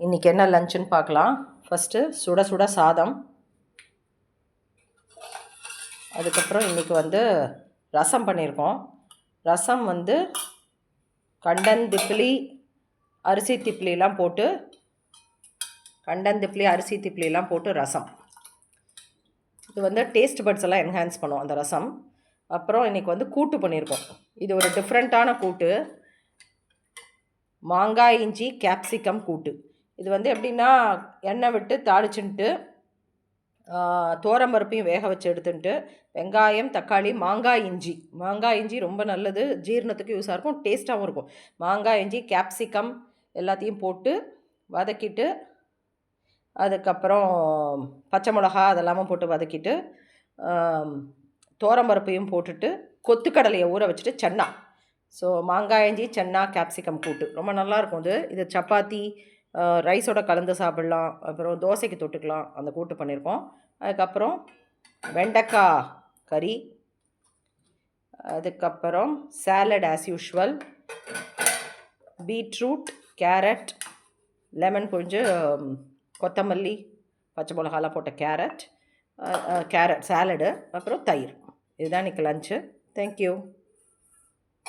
இன்றைக்கி என்ன லஞ்சுன்னு பார்க்கலாம். ஃபஸ்ட்டு சுட சுட சாதம், அதுக்கப்புறம் இன்றைக்கி ரசம் பண்ணியிருக்கோம். ரசம் கண்டந்திப்பிலி அரிசி திப்பிலிலாம் போட்டு அரிசி திப்பிலிலாம் போட்டு ரசம். இது டேஸ்ட் பட்ஸ் எல்லாம் என்ஹான்ஸ் பண்ணும் அந்த ரசம். அப்புறம் இன்றைக்கி கூட்டு பண்ணியிருக்கோம். இது ஒரு டிஃப்ரெண்ட்டான கூட்டு, மாங்காய் இஞ்சி கேப்சிகம் கூட்டு. இது எப்படின்னா, எண்ணெய் விட்டு தாளிச்சுட்டு தோரம்பருப்பையும் வேக வச்சு எடுத்துட்டு வெங்காயம் தக்காளி மாங்காய் இஞ்சி ரொம்ப நல்லது, ஜீரணத்துக்கு யூஸாக இருக்கும், டேஸ்ட்டாகவும் இருக்கும். மாங்காய் இஞ்சி கேப்சிகம் எல்லாத்தையும் போட்டு வதக்கிட்டு, அதுக்கப்புறம் பச்சை மிளகா அதெல்லாமும் போட்டு வதக்கிட்டு தோரம்பருப்பையும் போட்டுட்டு கொத்துக்கடலையை ஊற வச்சுட்டு சன்னா. ஸோ மாங்காய் இஞ்சி சன்னா கேப்சிகம் கூட்டு ரொம்ப நல்லாயிருக்கும். இது சப்பாத்தி ரைஸோட கலந்து சாப்பிட்லாம், அப்புறம் தோசைக்கு தொட்டுக்கலாம். அந்த கூட்டு பண்ணியிருக்கோம். அதுக்கப்புறம் வெண்டைக்காய் கறி, அதுக்கப்புறம் salad as usual, beetroot carrot lemon கொஞ்சம் கொத்தமல்லி பச்சை மிளகாலாம் போட்ட கேரட் சாலடு, அப்புறம் தயிர். இதுதான் இன்றைக்கி லஞ்சு. தேங்க்யூ.